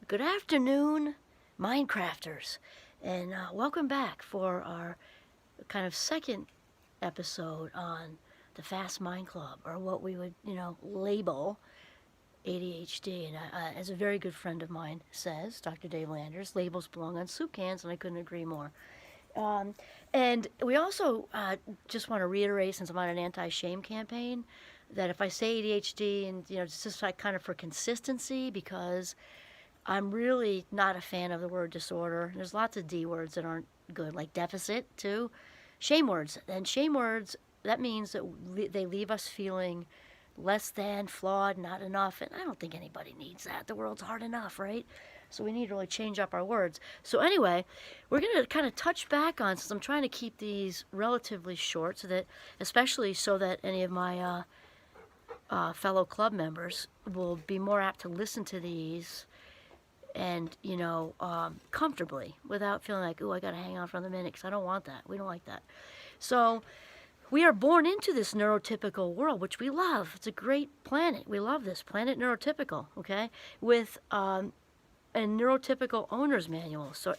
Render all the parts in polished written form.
Good afternoon, Mindcrafters, and welcome back for our kind of second episode on the Fast Mind Club, or what we would, label ADHD. And as a very good friend of mine says, Dr. Dave Landers, labels belong on soup cans, and I couldn't agree more. Um, and we also just want to reiterate, since I'm on an anti-shame campaign, that if I say ADHD, and it's just like kind of for consistency, because I'm really not a fan of the word disorder. There's lots of D words that aren't good, like deficit, too. Shame words. And shame words, that means that they leave us feeling less than, flawed, not enough. And I don't think anybody needs that. The world's hard enough, right? So we need to really change up our words. So anyway, we're going to kind of touch back on, since I'm trying to keep these relatively short, so that, especially so that any of my fellow club members will be more apt to listen to these and comfortably, without feeling like, oh, I gotta hang on for another minute, because I don't want that. We don't like that. So we are born into this neurotypical world, which we love. It's a great planet. We love this planet, neurotypical, okay, with a neurotypical owner's manual. So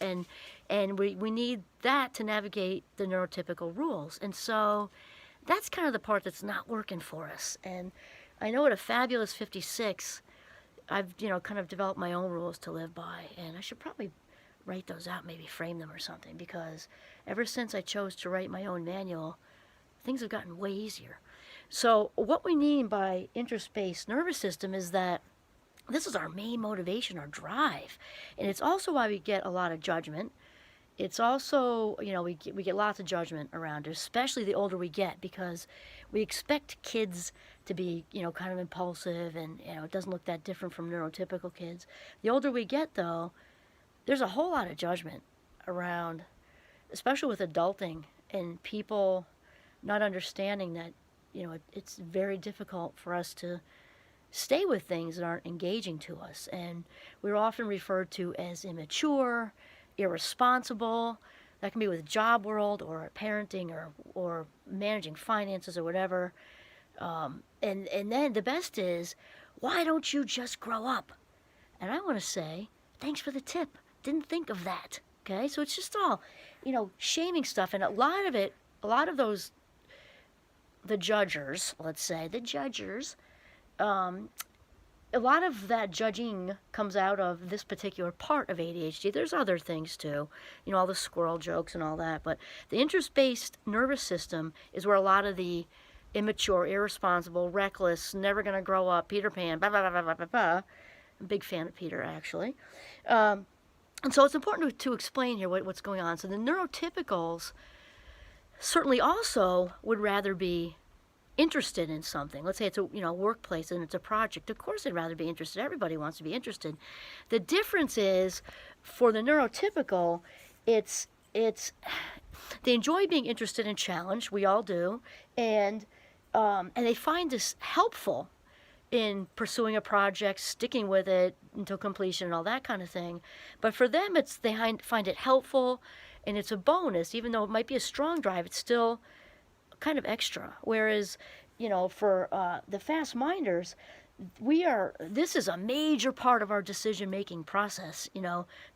and we need that to navigate the neurotypical rules. And so that's kind of the part that's not working for us. And I know at a fabulous 56, I've, kind of developed my own rules to live by, and I should probably write those out, maybe frame them or something, because ever since I chose to write my own manual, things have gotten way easier. So what we mean by interest-based nervous system is that this is our main motivation, our drive, and it's also why we get a lot of judgment. It's also, we get lots of judgment around it, especially the older we get, because we expect kids to be, kind of impulsive, and, it doesn't look that different from neurotypical kids. The older we get, though, there's a whole lot of judgment around, especially with adulting, and people not understanding that, it's very difficult for us to stay with things that aren't engaging to us. And we're often referred to as immature, irresponsible. That can be with job world, or parenting, or managing finances, or whatever. And then the best is, why don't you just grow up? And I want to say, thanks for the tip. Didn't think of that. Okay, so it's just all, shaming stuff, and a lot of those, the judgers, let's say, a lot of that judging comes out of this particular part of ADHD. There's other things too, all the squirrel jokes and all that, but the interest-based nervous system is where a lot of the immature, irresponsible, reckless, never going to grow up, Peter Pan, blah, blah, blah, blah, blah, blah. I'm a big fan of Peter, actually. And so it's important to explain here what's going on. So the neurotypicals certainly also would rather be interested in something. Let's say it's a workplace and it's a project. Of course they'd rather be interested. Everybody wants to be interested. The difference is, for the neurotypical, it's they enjoy being interested in challenge. We all do, and they find this helpful in pursuing a project, sticking with it until completion, and all that kind of thing. But for them, they find it helpful, and it's a bonus. Even though it might be a strong drive, it's still kind of extra. Whereas, for the fast minders, this is a major part of our decision-making process.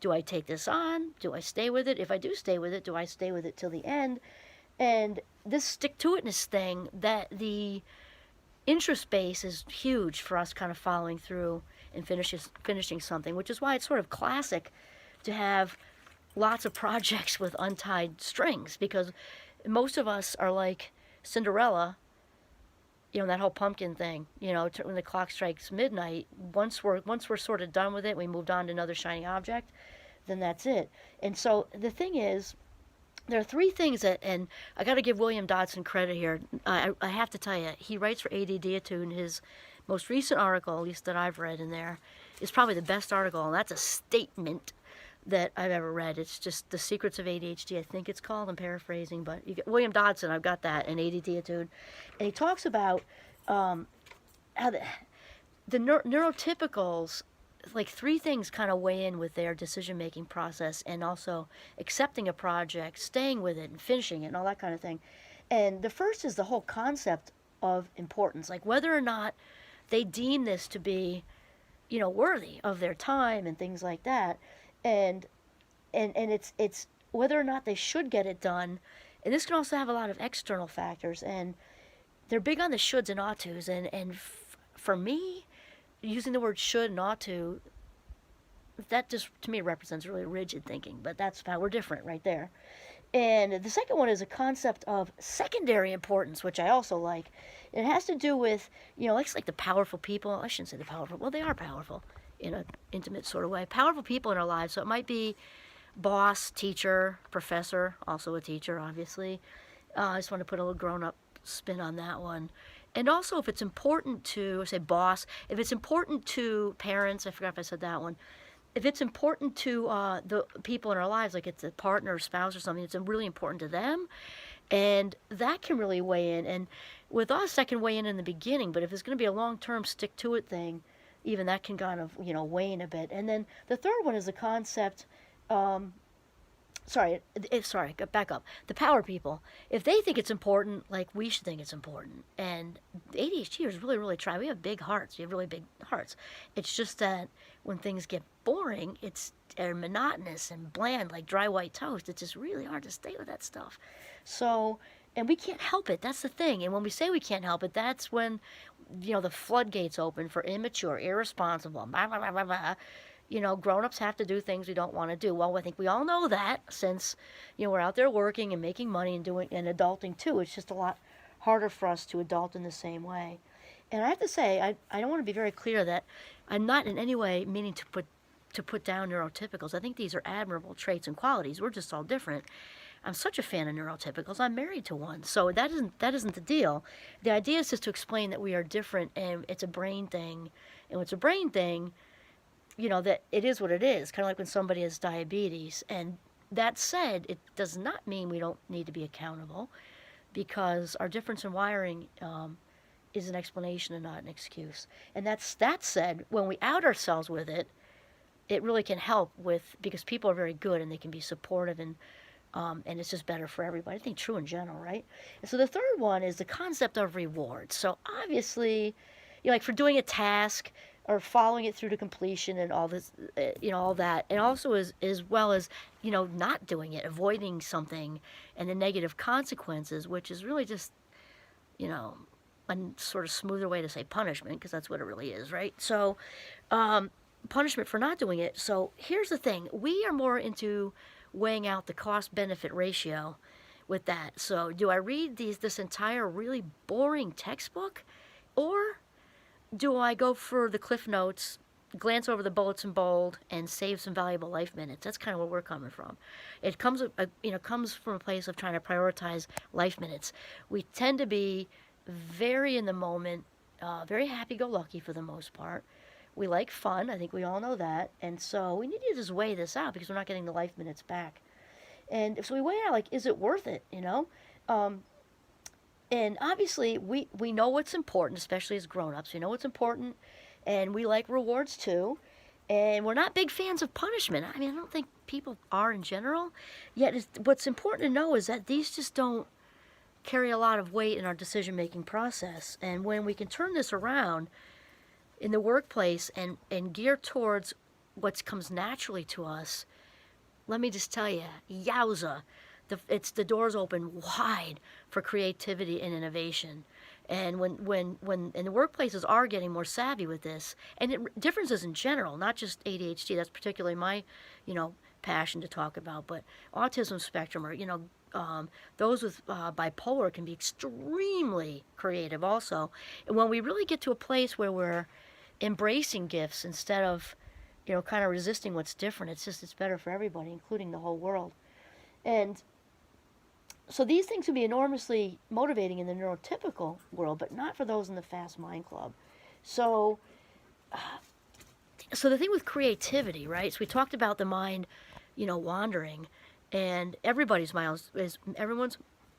Do I take this on? Do I stay with it? If I do stay with it, do I stay with it till the end? And this stick-to-itness thing, that the interest base is huge for us, kind of following through and finishing something, which is why it's sort of classic to have lots of projects with untied strings, because most of us are like Cinderella, that whole pumpkin thing, when the clock strikes midnight, once we're sort of done with it, we moved on to another shiny object, then that's it. And so the thing is, there are three things that, and I got to give William Dodson credit here. I have to tell you, he writes for ADDitude, and his most recent article, at least that I've read in there, is probably the best article, and that's a statement that I've ever read. It's just The Secrets of ADHD, I think it's called. I'm paraphrasing, but you get William Dodson, I've got that, in ADDitude. And he talks about how the neurotypicals, like, three things kind of weigh in with their decision-making process, and also accepting a project, staying with it, and finishing it, and all that kind of thing. And the first is the whole concept of importance, like whether or not they deem this to be worthy of their time and things like that. And it's whether or not they should get it done. And this can also have a lot of external factors, and they're big on the shoulds and ought tos. And for me, using the word should and ought to, that just to me represents really rigid thinking, but that's how we're different right there. And the second one is a concept of secondary importance, which I also like. It has to do with, like the powerful people. I shouldn't say the powerful. Well, they are powerful in an intimate sort of way. Powerful people in our lives. So it might be boss, teacher, professor, also a teacher, obviously. I just want to put a little grown-up spin on that one. And also, if it's important to, say, boss, if it's important to parents, I forgot if I said that one. If it's important to the people in our lives, like it's a partner or spouse or something, it's really important to them. And that can really weigh in. And with us, that can weigh in the beginning. But if it's going to be a long-term stick-to-it thing, even that can kind of, wane a bit. And then the third one is the concept, back up. The power people, if they think it's important, like we should think it's important. And ADHDers really, really try. We have big hearts. We have really big hearts. It's just that when things get boring, they're monotonous and bland, like dry white toast. It's just really hard to stay with that stuff. So, and we can't help it. That's the thing. And when we say we can't help it, that's when, the floodgates open for immature, irresponsible, blah, blah, blah, blah, blah. Grown-ups have to do things we don't want to do. Well, I think we all know that since, we're out there working and making money and adulting too. It's just a lot harder for us to adult in the same way. And I have to say, I don't want to be very clear that I'm not in any way meaning to put down neurotypicals. I think these are admirable traits and qualities. We're just all different. I'm such a fan of neurotypicals. I'm married to one. So that isn't the deal. The idea is just to explain that we are different and it's a brain thing. And when it's a brain thing, that it is what it is, kind of like when somebody has diabetes. And that said, it does not mean we don't need to be accountable, because our difference in wiring is an explanation and not an excuse. And that said, when we out ourselves with it, it really can help because people are very good and they can be supportive, and it's just better for everybody. I think true in general, right? And so the third one is the concept of reward. So obviously, like for doing a task, or following it through to completion and all this, all that. And also as well as, not doing it, avoiding something and the negative consequences, which is really just, a sort of smoother way to say punishment, because that's what it really is, right? So punishment for not doing it. So here's the thing. We are more into weighing out the cost-benefit ratio with that. So do I read this entire really boring textbook, or do I go for the cliff notes, glance over the bullets in bold, and save some valuable life minutes? That's kind of where we're coming from. It comes from a place of trying to prioritize life minutes. We tend to be very in the moment, very happy-go-lucky for the most part. We like fun. I think we all know that. And so we need to just weigh this out, because we're not getting the life minutes back. And so we weigh out, like, is it worth it, And obviously, we know what's important, especially as grown-ups. We know what's important, and we like rewards too. And we're not big fans of punishment. I mean, I don't think people are in general. Yet what's important to know is that these just don't carry a lot of weight in our decision-making process. And when we can turn this around in the workplace and gear towards what comes naturally to us, let me just tell you, yowza. The doors open wide for creativity and innovation. And when and the workplaces are getting more savvy with this, and differences in general, not just ADHD, that's particularly my, passion to talk about, but autism spectrum, or, those with bipolar can be extremely creative also. And when we really get to a place where we're embracing gifts instead of, kind of resisting what's different, it's better for everybody, including the whole world. And so these things can be enormously motivating in the neurotypical world, but not for those in the Fast Mind Club. So the thing with creativity, right? So we talked about the mind, wandering, and everyone's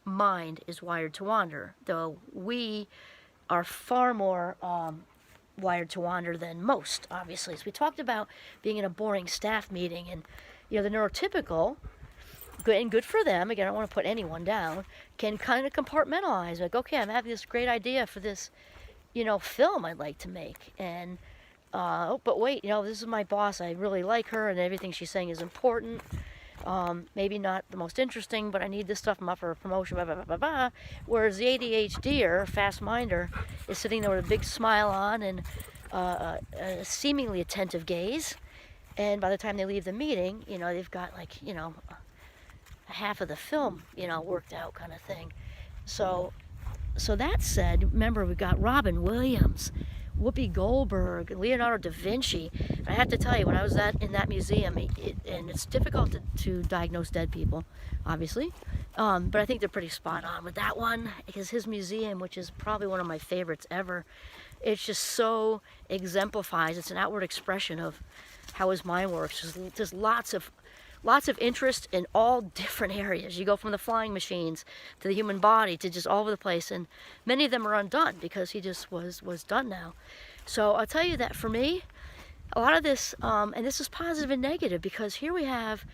mind is wired to wander, though we are far more wired to wander than most, obviously. So we talked about being in a boring staff meeting, and the neurotypical, good for them, again, I don't want to put anyone down, can kind of compartmentalize, like, okay, I'm having this great idea for this, film I'd like to make, and oh, but wait, this is my boss. I really like her, and everything she's saying is important. Maybe not the most interesting, but I need this stuff. I'm up for a promotion, blah, blah, blah, blah, blah. Whereas the ADHDer, fast minder, is sitting there with a big smile on and a seemingly attentive gaze. And by the time they leave the meeting, they've got like, half of the film, worked out kind of thing. So that said, remember, we've got Robin Williams, Whoopi Goldberg, Leonardo da Vinci. And I have to tell you, when I was in that museum, and it's difficult to diagnose dead people, obviously, but I think they're pretty spot on with that one, because his museum, which is probably one of my favorites ever, it's just so exemplifies. It's an outward expression of how his mind works. There's lots of interest in all different areas. You go from the flying machines to the human body to just all over the place, and many of them are undone because he just was done now. So I'll tell you that for me, a lot of this, and this is positive and negative, because here we have,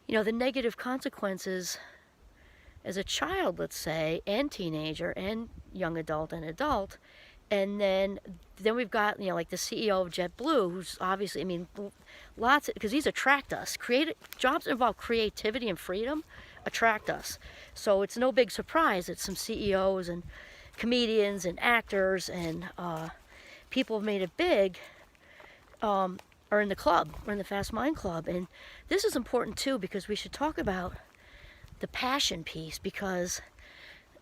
the negative consequences as a child, let's say, and teenager, and young adult and adult. And then we've got, like the CEO of JetBlue, who's obviously, lots of, because these attract us. Jobs that involve creativity and freedom attract us. So it's no big surprise that some CEOs and comedians and actors and people have made it big are in the club, or in the Fast Mind Club. And this is important too, because we should talk about the passion piece, because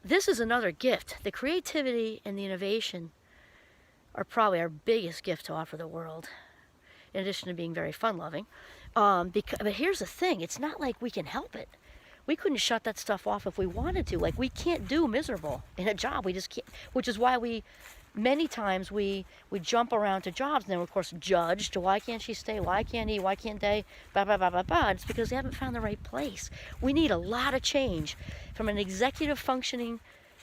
this is another gift. The creativity and the innovation are probably our biggest gift to offer the world, in addition to being very fun-loving. But here's the thing, it's not like we can help it. We couldn't shut that stuff off if we wanted to. Like, we can't do miserable in a job. We just can't, which is why many times we jump around to jobs, and then we're, of course, judged. Why can't she stay? Why can't he? Why can't they? Blah, blah, blah, blah, blah. It's because they haven't found the right place. We need a lot of change. From an executive functioning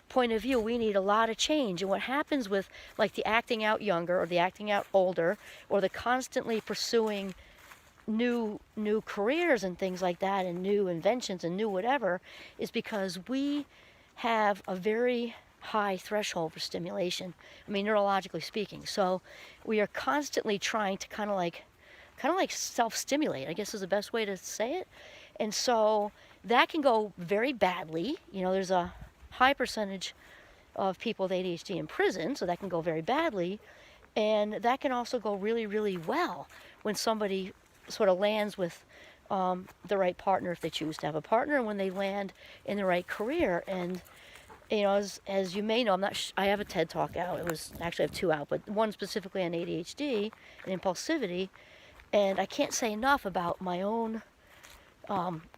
point of view, we need a lot of change. And what happens with, like, the acting out younger, or the acting out older, or the constantly pursuing new careers and things like that, and new inventions and new whatever, is because we have a very high threshold for stimulation, neurologically speaking. So we are constantly trying to kind of like self-stimulate, I guess is the best way to say it. And so that can go very badly. There's a high percentage of people with ADHD in prison, so that can go very badly. And that can also go really, really well when somebody sort of lands with the right partner, if they choose to have a partner, and when they land in the right career. And as you may know, I have a TED Talk out. I have two out, but one specifically on ADHD and impulsivity. And I can't say enough about my own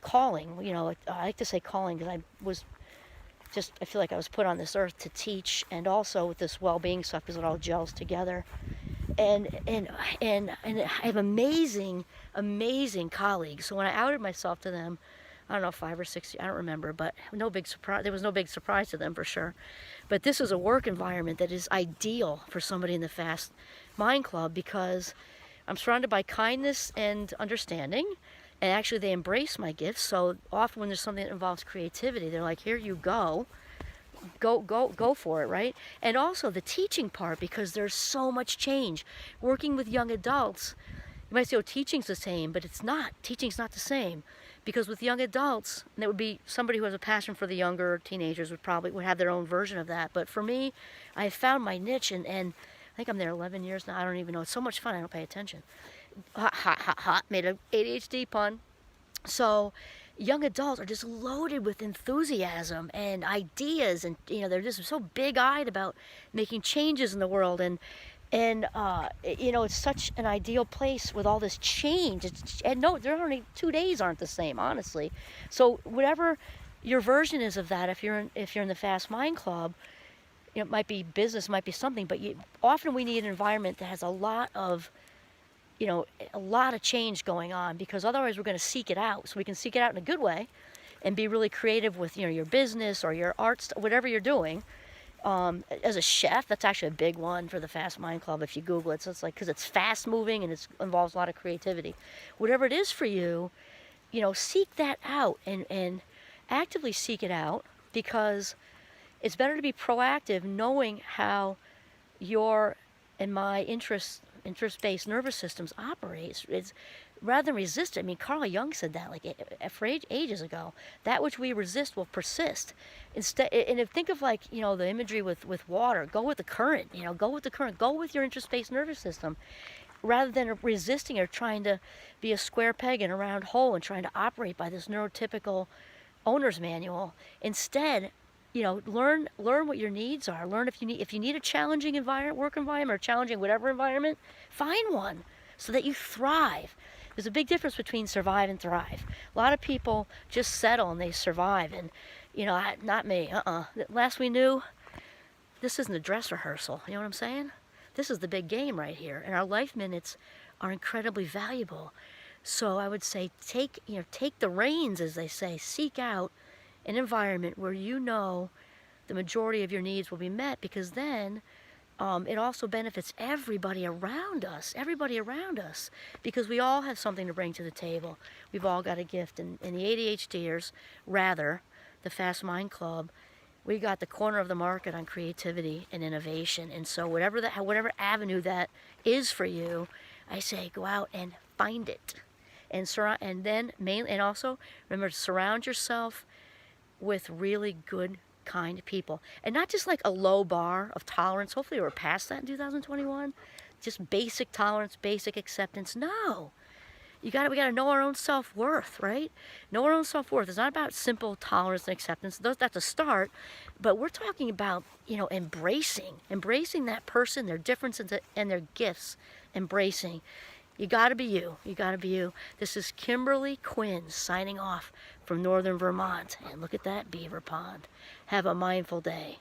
calling. I like to say calling, because I feel like I was put on this earth to teach, and also with this well-being stuff, because it all gels together. And I have amazing colleagues. So when I outed myself to them, I don't know, 5 or 6, I don't remember, but no big surprise. There was no big surprise to them, for sure. But this is a work environment that is ideal for somebody in the Fast Mind Club, because I'm surrounded by kindness and understanding, and actually they embrace my gifts. So often when there's something that involves creativity, they're like, here you go for it, right? And also the teaching part, because there's so much change. Working with young adults, you might say, oh, teaching's the same, but it's not. Teaching's not the same. Because with young adults, and it would be somebody who has a passion for the younger teenagers would have their own version of that. But for me, I found my niche, and I think I'm there 11 years now. I don't even know. It's so much fun, I don't pay attention. Hot, made an ADHD pun. So young adults are just loaded with enthusiasm and ideas, and they're just so big-eyed about making changes in the world, and it's such an ideal place with all this change. There are only 2 days aren't the same, honestly. So whatever your version is of that, if you're in the Fast Mind Club, it might be business, might be something, but often we need an environment that has a lot of change going on, because otherwise we're going to seek it out. So we can seek it out in a good way and be really creative with, your business or your arts, whatever you're doing. As a chef, that's actually a big one for the Fast Mind Club if you Google it. So it's like, because it's fast moving and it involves a lot of creativity. Whatever it is for you, seek that out and actively seek it out, because it's better to be proactive, knowing how your and my interests interest-based nervous systems operate. It's rather than resist it. I mean, Carl Jung said that like for ages ago. That which we resist will persist. Instead, and if think of like the imagery with water. Go with the current. Go with the current. Go with your interest-based nervous system, rather than resisting or trying to be a square peg in a round hole and trying to operate by this neurotypical owner's manual. Instead, learn what your needs are. Learn if you need a challenging work environment, or challenging whatever environment, find one so that you thrive. There's a big difference between survive and thrive. A lot of people just settle and they survive, and not me. Last we knew, this isn't a dress rehearsal. You know what I'm saying? This is the big game right here, and our life minutes are incredibly valuable. So I would say take the reins, as they say. Seek out an environment where the majority of your needs will be met, because then it also benefits everybody around us, because we all have something to bring to the table. We've all got a gift, and the ADHDers, rather, the Fast Mind Club, we got the corner of the market on creativity and innovation. And so whatever avenue that is for you, I say go out and find it, and also remember to surround yourself with really good, kind people, and not just like a low bar of tolerance. Hopefully we're past that in 2021. Just basic tolerance, basic acceptance. No, we got to know our own self-worth, right? Know our own self-worth. It's not about simple tolerance and acceptance. That's a start, but we're talking about embracing that person, their differences and their gifts. Embracing. You got to be you. You got to be you. This is Kimberly Quinn signing off from northern Vermont. And look at that beaver pond. Have a mindful day.